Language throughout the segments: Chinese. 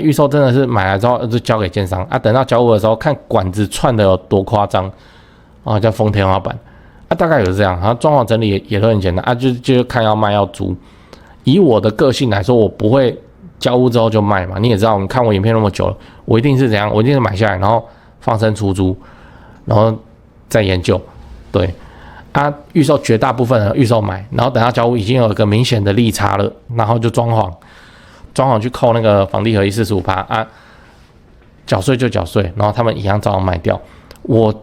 预售真的是买来之后就交给建商啊，等到交屋的时候看管子串的有多夸张啊，叫封天花板啊，大概有这样。然后装潢整理也都很简单啊，就看要卖要租。以我的个性来说，我不会交屋之后就卖嘛，你也知道，你看我影片那么久了，我一定是怎样，我一定是买下来，然后放生出租，然后再研究，对。啊，预售绝大部分的预售买，然后等到交屋已经有一个明显的利差了，然后就装潢去扣那个房地合一45%啊，缴税就缴税，然后他们一样照样卖掉。我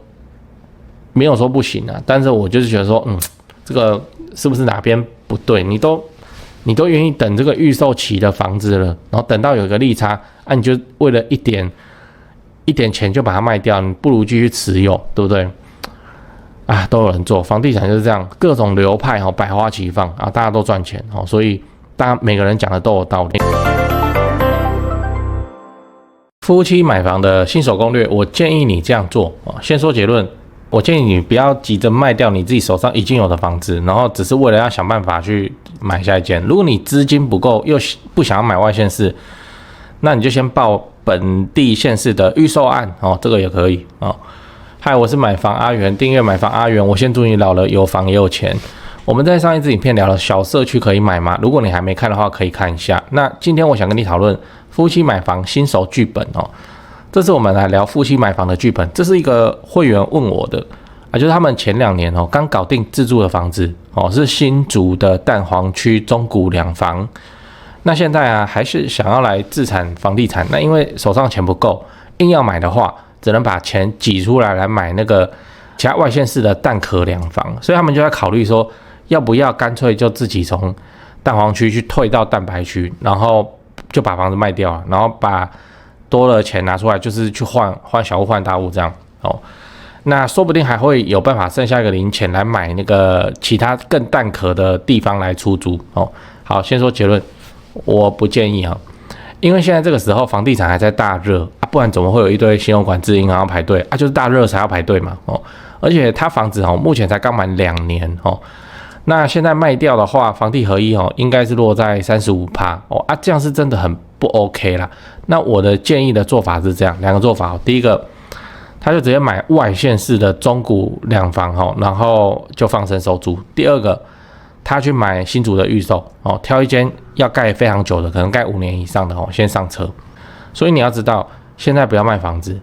没有说不行啊，但是我就是觉得说，这个是不是哪边不对？你都愿意等这个预售期的房子了，然后等到有一个利差啊，你就为了一点钱就把它卖掉，你不如继续持有，对不对？啊，都有人做，房地产就是这样，各种流派百花齐放啊，大家都赚钱所以大家每个人讲的都有道理。夫妻买房的新手攻略，我建议你这样做先说结论，我建议你不要急着卖掉你自己手上已经有的房子，然后只是为了要想办法去买下一间。如果你资金不够，又不想要买外县市，那你就先报本地县市的预售案这个也可以嗨，我是买房阿元，订阅买房阿元。我先祝你老了有房也有钱。我们在上一支影片聊了小社区可以买吗？如果你还没看的话，可以看一下。那今天我想跟你讨论夫妻买房新手剧本这次我们来聊夫妻买房的剧本。这是一个会员问我的就是他们前2年刚搞定自住的房子是新竹的蛋黄区中古2房。那现在还是想要来自产房地产，那因为手上钱不够，硬要买的话，只能把钱挤出来买那个其他外县市的蛋壳2房，所以他们就在考虑说，要不要干脆就自己从蛋黄区去退到蛋白区，然后就把房子卖掉，然后把多的钱拿出来，就是去换小屋换大屋这样那说不定还会有办法剩下一个零钱来买那个其他更蛋壳的地方来出租好，先说结论，我不建议因为现在这个时候房地产还在大热不然怎么会有一堆信用管制银行要排队就是大热才要排队嘛而且他房子目前才刚满2年那现在卖掉的话，房地合一应该是落在35%这样是真的很不 OK 啦。那我的建议的做法是这样，2个做法第一个，他就直接买外县市的中古2房然后就放生收租。第二个，他去买新竹的预售挑一间要盖非常久的，可能盖5年以上的先上车。所以你要知道，现在不要卖房子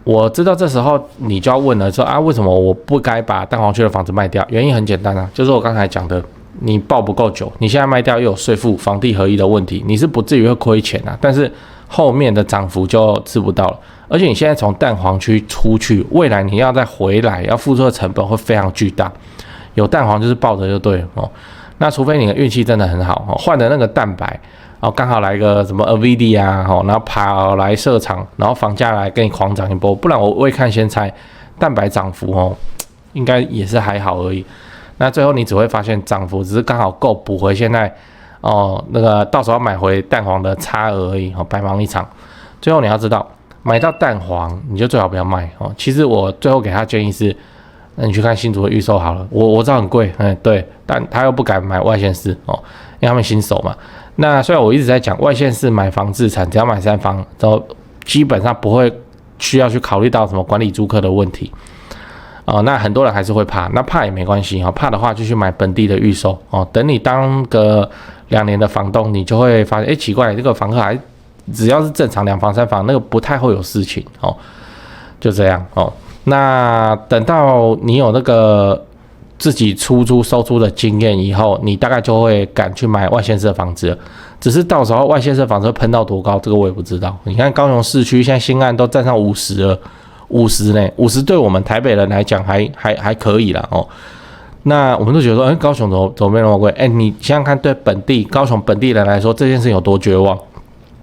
我知道这时候你就要问了，说为什么我不该把蛋黄区的房子卖掉？原因很简单就是我刚才讲的，你抱不够久，你现在卖掉又有税负、房地合一的问题，你是不至于会亏钱但是后面的涨幅就吃不到了。而且你现在从蛋黄区出去，未来你要再回来，要付出的成本会非常巨大。有蛋黄就是抱着就对了那除非你的运气真的很好换的那个蛋白刚好来一个什么 AVD 然后跑来设厂，然后房价来跟你狂涨一波，不然我未看先猜，蛋白涨幅应该也是还好而已。那最后你只会发现涨幅只是刚好够补回现在那个到时候买回蛋黄的差额而已白忙一场。最后你要知道，买到蛋黄你就最好不要卖其实我最后给他建议是，那你去看新竹的预售好了，我知道很贵对，但他又不敢买外县市因为他们新手嘛。那虽然我一直在讲外县市买房自产，只要买3房，然后基本上不会需要去考虑到什么管理租客的问题那很多人还是会怕，那怕也没关系怕的话就去买本地的预售等你当个2年的房东，你就会发现奇怪，这个房客还只要是正常2房3房，那个不太会有事情就这样那等到你有那个自己出租收租的经验以后，你大概就会敢去买外县市的房子了。只是到时候外县市的房子会喷到多高，这个我也不知道。你看高雄市区现在新案都站上50了，50呢，50对我们台北人来讲还可以啦那我们都觉得说，高雄怎么没那么贵？你想想看，对高雄本地人来说，这件事有多绝望？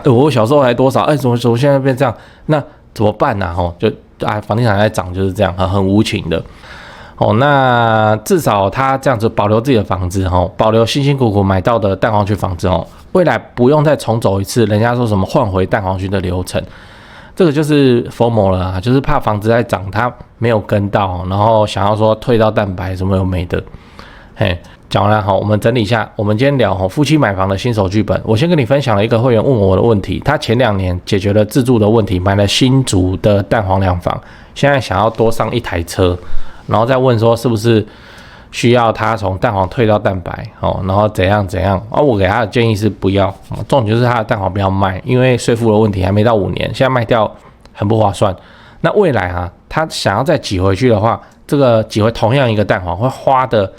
我小时候还多少？怎么现在变这样？那怎么办呢？就房地产在涨就是这样，很无情的。那至少他这样子保留自己的房子保留辛辛苦苦买到的蛋黄区房子未来不用再重走一次人家说什么换回蛋黄区的流程。这个就是 FOMO 了就是怕房子在涨他没有跟到，然后想要说退到蛋白什么有没的讲完了哈，我们整理一下，我们今天聊夫妻买房的新手剧本。我先跟你分享了一个会员问我的问题，他前2年解决了自住的问题，买了新竹的蛋黄2房，现在想要多上1台车，然后再问说是不是需要他从蛋黄退到蛋白然后怎样我给他的建议是不要，重点就是他的蛋黄不要卖，因为税负的问题还没到5年，现在卖掉很不划算。那未来他想要再挤回去的话，这个挤回同样一个蛋黄会花的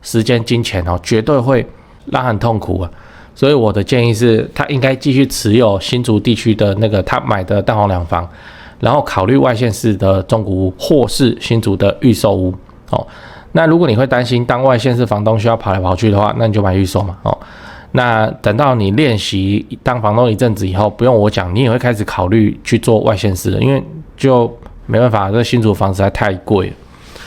时间金钱绝对会让他很痛苦啊。所以我的建议是他应该继续持有新竹地区的那个他买的蛋黄2房，然后考虑外县市的中古屋或是新竹的预售屋那如果你会担心当外县市房东需要跑来跑去的话，那你就买预售嘛那等到你练习当房东一阵子以后，不用我讲，你也会开始考虑去做外县市了，因为就没办法，这新竹房实在太贵了。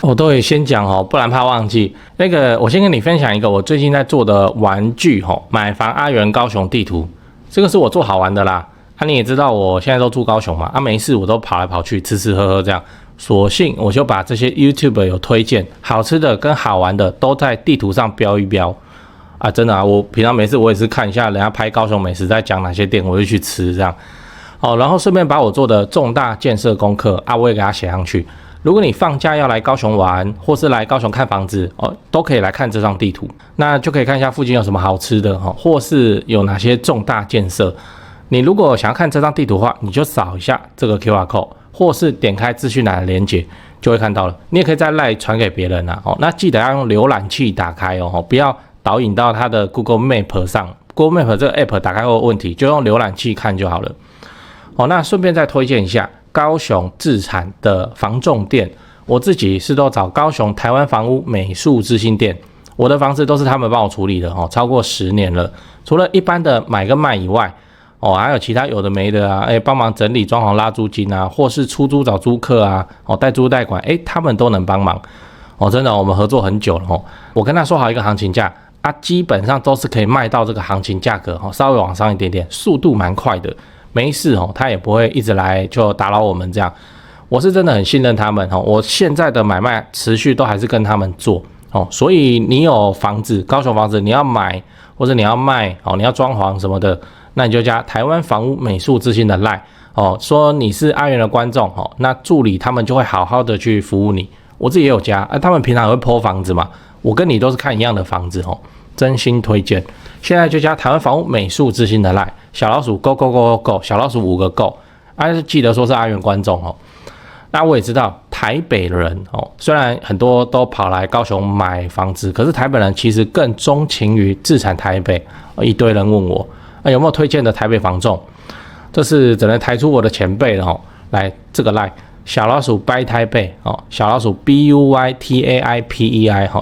我都会先讲不然怕忘记。那个，我先跟你分享一个我最近在做的玩具买房阿元高雄地图，这个是我做好玩的啦。你也知道我现在都住高雄嘛，没事我都跑来跑去吃吃喝喝这样，索性我就把这些 YouTube 有推荐好吃的跟好玩的都在地图上标一标真的我平常没事我也是看一下人家拍高雄美食在讲哪些店，我就去吃这样然后顺便把我做的重大建设功课我也给它写上去。如果你放假要来高雄玩，或是来高雄看房子都可以来看这张地图，那就可以看一下附近有什么好吃的或是有哪些重大建设。你如果想要看这张地图的话，你就扫一下这个 QR code， 或是点开资讯栏的连结就会看到了。你也可以在 LINE 传给别人那记得要用浏览器打开不要导引到它的 Google Map 上。Google Map 这个 App 打开后的问题，就用浏览器看就好了那顺便再推荐一下高雄自产的房仲店，我自己是都找高雄台湾房屋美术之星店，我的房子都是他们帮我处理的超过10年了。除了一般的买跟卖以外还有其他有的没的帮忙整理装潢拉租金或是出租找租客代租代管他们都能帮忙真的我们合作很久了我跟他说好一个行情价基本上都是可以卖到这个行情价格稍微往上一点点，速度蛮快的。没事他也不会一直来就打扰我们这样，我是真的很信任他们我现在的买卖持续都还是跟他们做所以你有房子，高雄房子你要买或者你要卖你要装潢什么的，那你就加台湾房屋美术之星的 LINE说你是阿元的观众那助理他们就会好好的去服务你。我自己也有加他们平常也会 po 房子嘛，我跟你都是看一样的房子真心推荐。现在就加台湾房屋美术之星的 LINE， 小老鼠 go， 小老鼠5个 go，记得说是阿元观众那我也知道台北人虽然很多都跑来高雄买房子，可是台北人其实更钟情于自产台北一堆人问我有没有推荐的台北房仲，这是只能抬出我的前辈了来这个 LINE 小老鼠 buy 台北小老鼠 BUYTAIPEI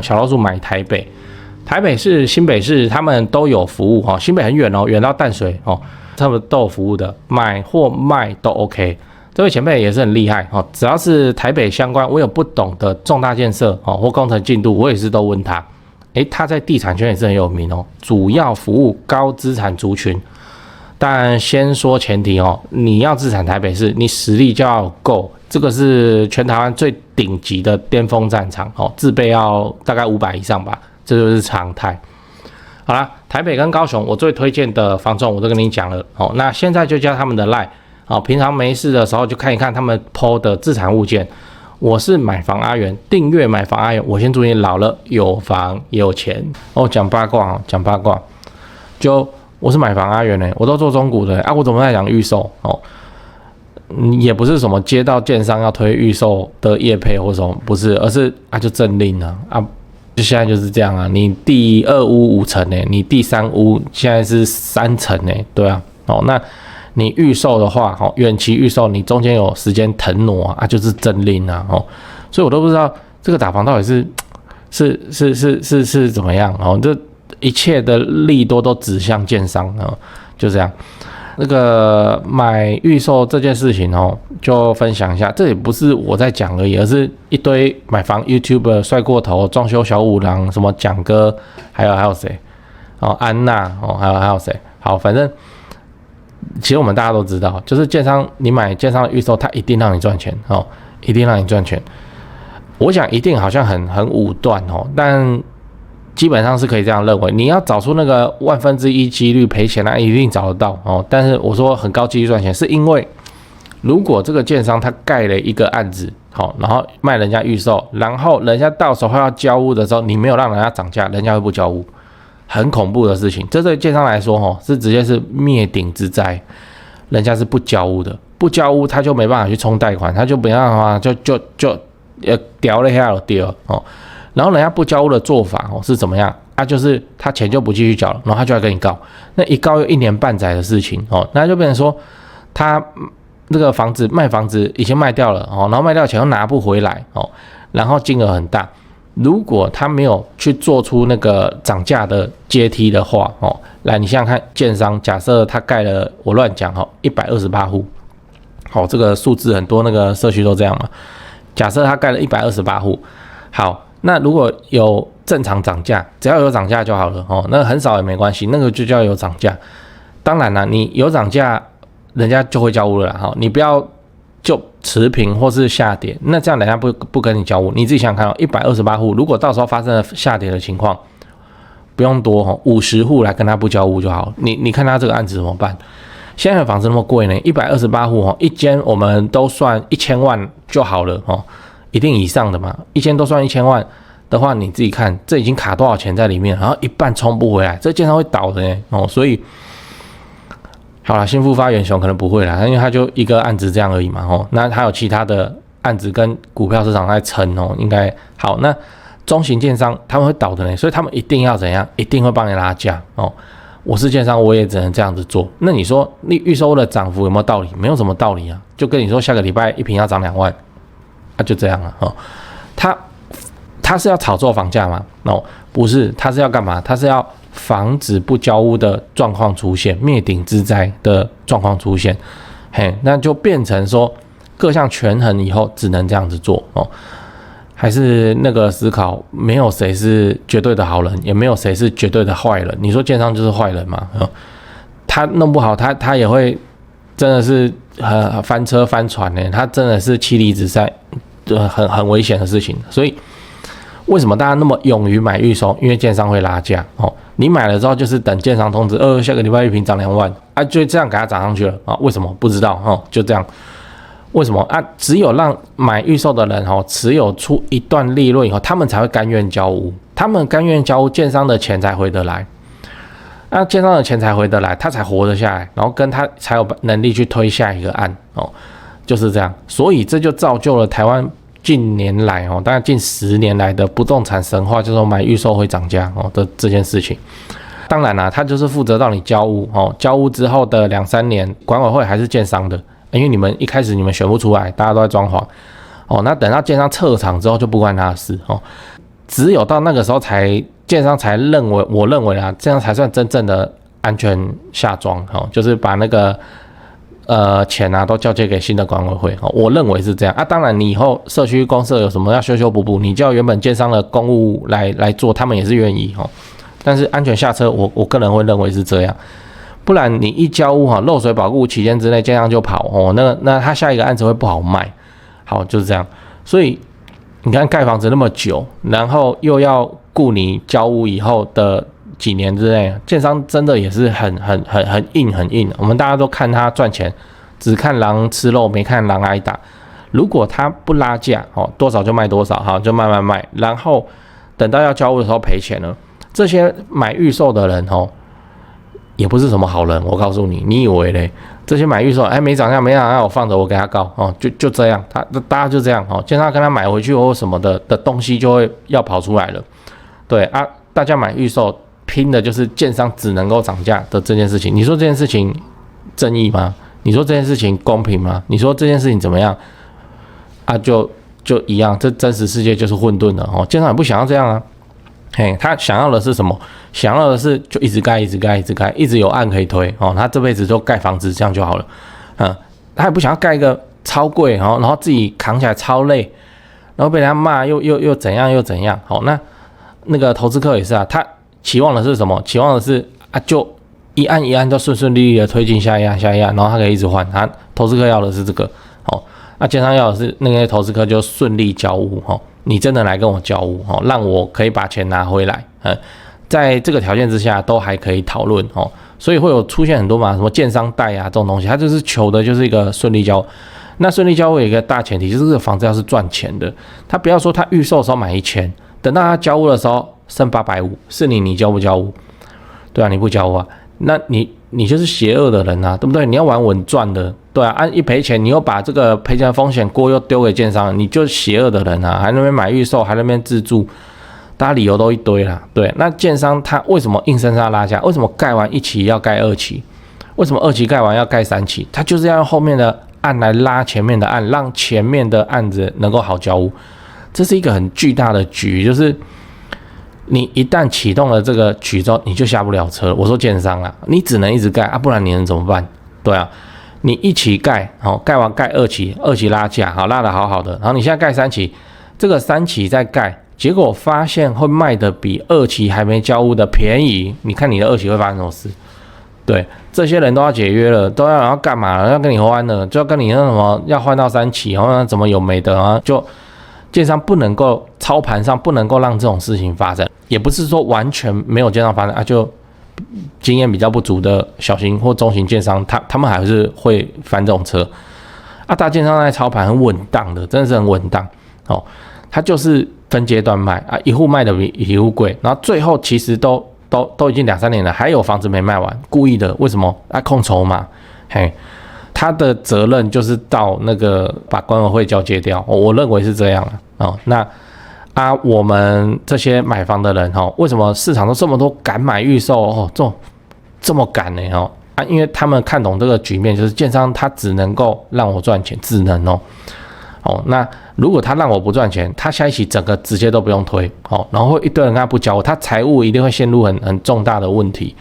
小老鼠买台北。台北市、新北市他们都有服务新北很远远到淡水他们都有服务的，买或卖都 OK。这位前辈也是很厉害只要是台北相关我有不懂的重大建设或工程进度，我也是都问他。他在地产圈也是很有名主要服务高资产族群。但先说前提你要自产台北市，你实力就要够，这个是全台湾最顶级的巅峰战场自备要大概500以上吧，这就是常态。好啦，台北跟高雄我最推荐的房仲我都跟你讲了那现在就加他们的 LINE平常没事的时候就看一看他们 po 的自产物件。我是买房阿元，订阅买房阿元，我先祝你老了有房有钱讲八卦就我是买房阿元我都做中古的我怎么在讲预售也不是什么接到建商要推预售的业配或什么，不是，而是就政令就现在就是这样你第2屋5成你第3屋现在是3成对那你预售的话远期预售你中间有时间腾挪就是政令所以我都不知道这个打房到底是怎么样这一切的利多都指向建商就这样。那个买预售这件事情就分享一下，这也不是我在讲而已，而是一堆买房 YouTuber 帅过头，装修小五郎，什么蒋哥，还有谁安娜还有谁，好，反正其实我们大家都知道，就是建商你买建商的预售，他一定让你赚钱一定让你赚钱。我想一定好像很武断但基本上是可以这样认为。你要找出那个1/1000几率赔钱，那一定找得到哦。但是我说很高几率赚钱，是因为如果这个建商他盖了一个案子，好，然后卖人家预售，然后人家到时候要交屋的时候，你没有让人家涨价，人家会不交屋，很恐怖的事情。这对建商来说，哦，是直接是灭顶之灾，人家是不交屋的，不交屋他就没办法去冲贷款，他就没办法就掉了一下就掉哦。然后人家不交屋的做法哦是怎么样啊？就是他钱就不继续缴了，然后他就来跟你告，那一告又1年半载的事情哦，那就变成说他这个房子卖房子已经卖掉了哦，然后卖掉钱又拿不回来哦，然后金额很大。如果他没有去做出那个涨价的阶梯的话哦，来你想想看，建商假设他盖了，我乱讲哦，128户，好，这个数字很多那个社区都这样嘛。假设他盖了128户，好，那如果有正常涨价，只要有涨价就好了哦，那很少也没关系，那个就叫有涨价。当然啦，你有涨价，人家就会交屋了啦，你不要就持平或是下跌，那这样人家不跟你交屋。你自己想想看128户，如果到时候发生了下跌的情况，不用多50户来跟他不交屋就好。你看他这个案子怎么办？现在的房子那么贵呢，128户一间我们都算1000万就好了一定以上的嘛，一间都算1000万的话，你自己看这已经卡多少钱在里面，然后一半冲不回来，这建商会倒的呢所以好啦，新复发元雄可能不会啦，因为他就一个案子这样而已嘛那还有其他的案子跟股票市场在撑应该好。那中型建商他们会倒的呢，所以他们一定要怎样？一定会帮你拉价我是建商，我也只能这样子做。那你说你预售的涨幅有没有道理？没有什么道理啊，就跟你说下个礼拜1坪要涨2万，就这样了他是要炒作房价吗？不是，他是要干嘛？他是要防止不交屋的状况出现，灭顶之灾的状况出现。那就变成说各项权衡以后只能这样子做还是那个思考，没有谁是绝对的好人，也没有谁是绝对的坏人。你说建商就是坏人吗？他弄不好他也会真的是翻车翻船呢，他真的是妻离子散，很危险的事情。所以为什么大家那么勇于买预售？因为建商会拉价你买了之后就是等建商通知，下个礼拜1坪涨2万就这样给它涨上去了为什么不知道就这样。为什么只有让买预售的人持有出一段利润以后，他们才会甘愿交屋，他们甘愿交屋，建商的钱才回得来。建商的钱才回得来，他才活得下来，然后跟他才有能力去推下一个案就是这样。所以这就造就了台湾近年来大概近10年来的不动产神话，就是说买预售会涨价的这件事情。当然啦，他就是负责到你交屋交屋之后的2-3年，管委会还是建商的。因为你们一开始你们选不出来，大家都在装潢那等到建商撤场之后就不关他的事只有到那个时候建商才认为，我认为这样才算真正的安全下庄就是把那个钱都交接给新的管委会我认为是这样当然你以后社区公社有什么要修补，你叫原本建商的公务来做，他们也是愿意但是安全下车，我个人会认为是这样。不然你一交屋漏水保固期间之内建商就跑那他下一个案子会不好卖。好，就是这样。所以你看盖房子那么久，然后又要顾你交屋以后的几年之内，建商真的也是很硬。我们大家都看他赚钱，只看狼吃肉，没看狼挨打。如果他不拉价多少就卖多少，好，就慢慢卖，然后等到要交屋的时候赔钱了，这些买预售的人也不是什么好人，我告诉你，你以为嘞？这些买预售，没涨价，我放着，我给他告就这样，大家就这样建商跟他买回去或什么的东西就会要跑出来了。对大家买预售拼的就是建商只能够涨价的这件事情。你说这件事情正义吗？你说这件事情公平吗？你说这件事情怎么样就一样，这真实世界就是混沌的建商也不想要这样他想要的是什么？想要的是就一直盖，一直有案可以推他这辈子就盖房子，这样就好了。他也不想要盖一个超贵然后自己扛起来超累，然后被人家骂又怎样。那个投资客也是他期望的是什么？期望的是就一案一案都顺利的推进下一案，然后他可以一直换。他投资客要的是这个建商要的是那些投资客就顺利交屋你真的来跟我交屋哦，让我可以把钱拿回来，在这个条件之下都还可以讨论哦，所以会有出现很多嘛，什么建商贷啊这种东西，它就是求的就是一个顺利交屋。那顺利交屋有一个大前提，就是这个房子要是赚钱的，他不要说他预售的时候买1000，等到他交屋的时候剩850，是你交不交屋？对啊，你不交屋啊，那你就是邪恶的人啊，对不对？你要玩稳赚的，对啊，一赔钱你又把这个赔钱的风险锅又丢给建商，你就是邪恶的人啊，还在那边买预售，还在那边自住。大家理由都一堆啦，对，那建商他为什么硬生生拉价？为什么盖完1期要盖2期？为什么2期盖完要盖3期？他就是要用后面的案来拉前面的案，让前面的案子能够好交屋。这是一个很巨大的局，就是你一旦启动了这个局之后，你就下不了车。我说建商啊，你只能一直盖啊，不然你能怎么办？对啊，你1期盖好，盖完盖2期，2期拉价好，拉得好好的，然后你现在盖3期，这个3期再盖。结果发现会卖的比2期还没交屋的便宜，你看你的2期会发生什么事？对，这些人都要解约了，都要干嘛了？要跟你换了，就要跟你那什么要换到3期，然后怎么有没的啊？就建商不能够操盘上不能够让这种事情发生，也不是说完全没有建商发生啊，就经验比较不足的小型或中型建商，他们还是会翻这种车啊。大建商在操盘很稳当的，真的是很稳当哦，他就是分阶段卖啊，一户卖的比一户贵，然后最后其实都已经2-3年了，还有房子没卖完，故意的，为什么？啊，控筹嘛，嘿，他的责任就是到那个把管委会交接掉，我认为是这样哦。那我们这些买房的人为什么市场都这么多敢买预售这么敢呢？因为他们看懂这个局面，就是建商他只能够让我赚钱，只能那如果他让我不赚钱，他下一期整个直接都不用推，然后会一堆人跟他不交，他财务一定会陷入很重大的问题，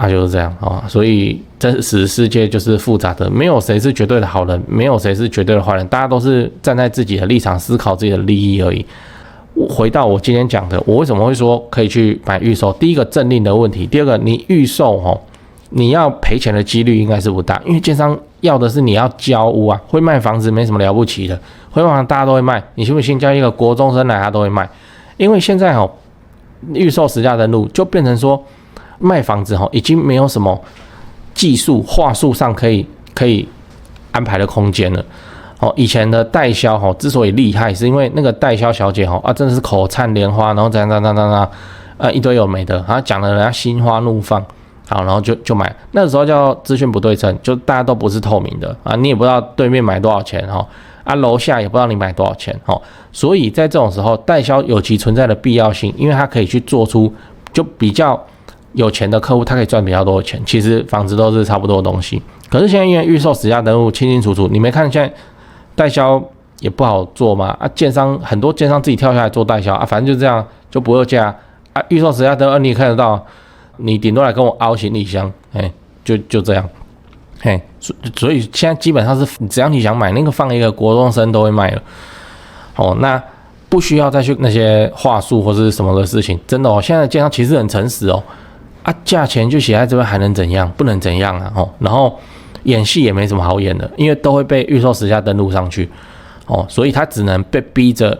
就是这样所以真实世界就是复杂的，没有谁是绝对的好人，没有谁是绝对的坏人，大家都是站在自己的立场思考自己的利益而已。回到我今天讲的，我为什么会说可以去买预售？第一个政令的问题，第二个你预售你要赔钱的几率应该是不大，因为建商要的是你要交屋啊，会卖房子没什么了不起的，会卖房大家都会卖，你信不信？叫一个国中生来他都会卖，因为现在预售实价登录就变成说卖房子已经没有什么技术话术上可以安排的空间了。以前的代销之所以厉害，是因为那个代销小姐真的是口灿莲花，然后怎样一堆有没的，然后讲的人家心花怒放。好，然后就买，那个时候叫资讯不对称，就大家都不是透明的你也不知道对面买多少钱楼下也不知道你买多少钱所以在这种时候，代销有其存在的必要性，因为它可以去做出就比较有钱的客户，他可以赚比较多的钱，其实房子都是差不多的东西。可是现在因为预售实价登录清清楚楚，你没看现在代销也不好做嘛建商很多建商自己跳下来做代销反正就这样就不二价预售实价登录你也看得到。你顶多来跟我凹行李箱，就这样，所以现在基本上是只要你想买那个放一个国中生都会卖了，那不需要再去那些话术或是什么的事情，真的现在的建商其实很诚实价钱就写在这边还能怎样？不能怎样然后演戏也没什么好演的，因为都会被预售实价登录上去，所以他只能被逼着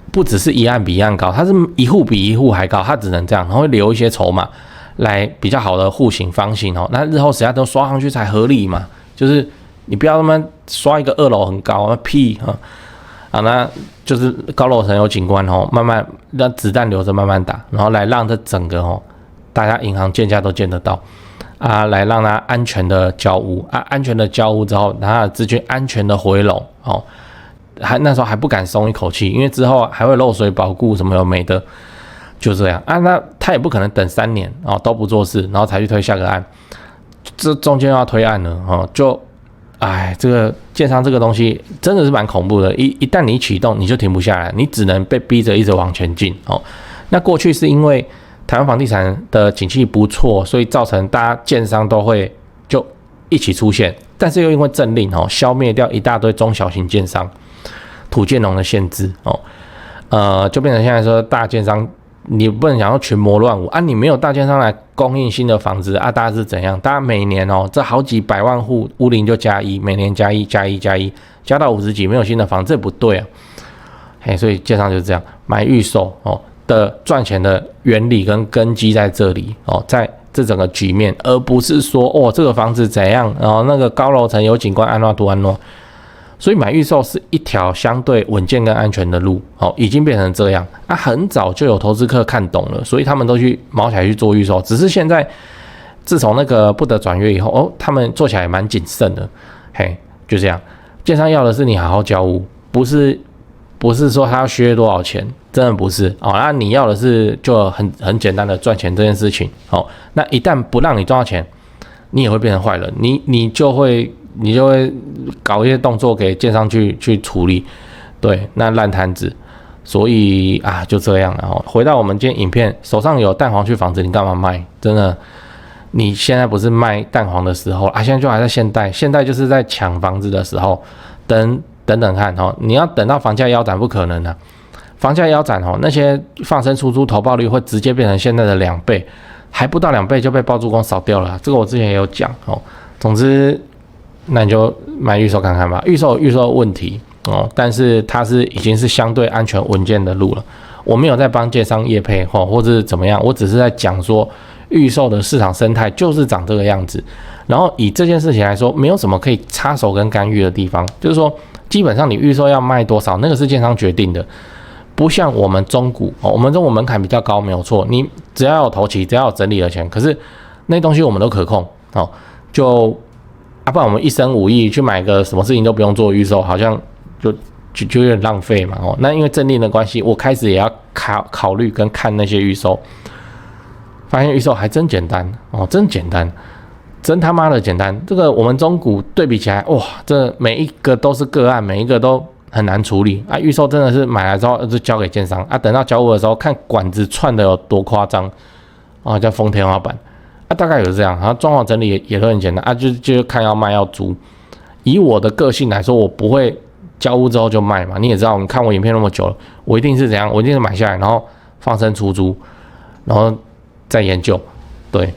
不只是一案比一案高，它是一户比一户还高，它只能这样，然后会留一些筹码来比较好的户型方型那日后实价都刷上去才合理嘛，就是你不要他妈刷一个2楼很高，屁那就是高楼层有景观慢慢让子弹留着慢慢打，然后来让这整个大家银行建价都见得到来让它安全的交屋安全的交屋之后，让它的资金安全的回笼那时候还不敢松一口气，因为之后还会漏水保固什么有没的，就这样那他也不可能等3年都不做事，然后才去推下个案，这中间要推案了这个建商这个东西真的是蛮恐怖的，一旦你启动你就停不下来，你只能被逼着一直往前进那过去是因为台湾房地产的景气不错，所以造成大家建商都会就一起出现，但是又因为政令消灭掉一大堆中小型建商。土建农的限制就变成现在说大建商，你不能讲要群魔乱舞你没有大建商来供应新的房子大家是怎样？大家每年这好几百万户屋龄就加1，每年加1，加到50几，没有新的房子，这不对所以建商就是这样买预售的赚钱的原理跟根基在这里在这整个局面，而不是说这个房子怎样，然后那个高楼层有景观安诺。所以买预售是一条相对稳健跟安全的路已经变成这样很早就有投资客看懂了，所以他们都去毛起来去做预售，只是现在自从那个不得转约以后他们做起来也蛮谨慎的，就这样。建商要的是你好好交屋，不是说他要削多少钱，真的不是那你要的是就很简单的赚钱这件事情那一旦不让你赚到钱，你也会变成坏人，你就会搞一些动作给建商去处理，对，那烂摊子。所以就这样了回到我们今天影片，手上有蛋黄区房子，你干嘛卖？真的，你现在不是卖蛋黄的时候现在就还在现代就是在抢房子的时候，等看你要等到房价腰斩不可能房价腰斩那些放生出租投报率会直接变成现在的2倍，还不到2倍就被包租公扫掉了这个我之前也有讲总之，那你就买预售看看吧，预售有问题但是它已经是相对安全稳健的路了。我没有在帮建商业配或者是怎么样，我只是在讲说预售的市场生态就是长这个样子。然后以这件事情来说，没有什么可以插手跟干预的地方，就是说基本上你预售要卖多少，那个是建商决定的，不像我们中古我们中古门槛比较高，没有错，你只要有头期，只要有整理的钱，可是那东西我们都可控就不然我们1生5亿去买个什么事情都不用做预售，好像就有点浪费嘛那因为政令的关系，我开始也要考虑跟看那些预售，发现预售还真简单真简单，真他妈的简单。这个我们中古对比起来，哇，这每一个都是个案，每一个都很难处理预售真的是买来之后就交给建商等到交屋的时候，看管子串的有多夸张叫封天花板大概有这样。然后装潢整理也都很简单就看要卖要租。以我的个性来说，我不会交屋之后就卖嘛，你也知道，你看我影片那么久了，我一定是怎样，我一定是买下来，然后放生出租，然后再研究。对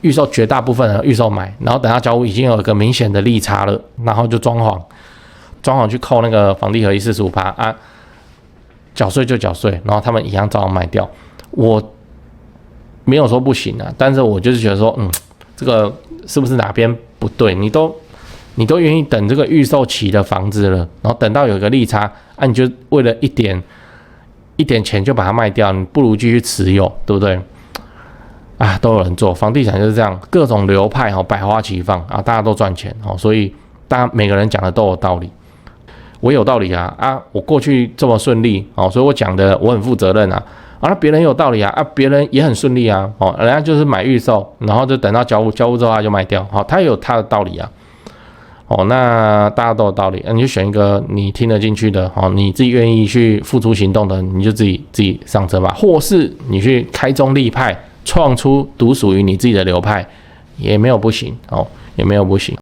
预售绝大部分的预售买，然后等到交屋已经有一个明显的利差了，然后就装潢去扣那个房地合一45%缴税就缴税，然后他们一样照样卖掉。我没有说不行但是我就是觉得说这个是不是哪边不对，你都愿意等这个预售期的房子了，然后等到有一个利差你就为了一点钱就把它卖掉，你不如继续持有，对不对都有人做，房地产就是这样，各种流派百花齐放大家都赚钱所以大家每个人讲的都有道理，我有道理我过去这么顺利所以我讲的我很负责任那别人有道理别人也很顺利人家就是买预售，然后就等到交屋之后他就卖掉他也有他的道理那大家都有道理你就选一个你听得进去的你自己愿意去付出行动的，你就自己上车吧，或是你去开宗立派，创出独属于你自己的流派，也没有不行也没有不行。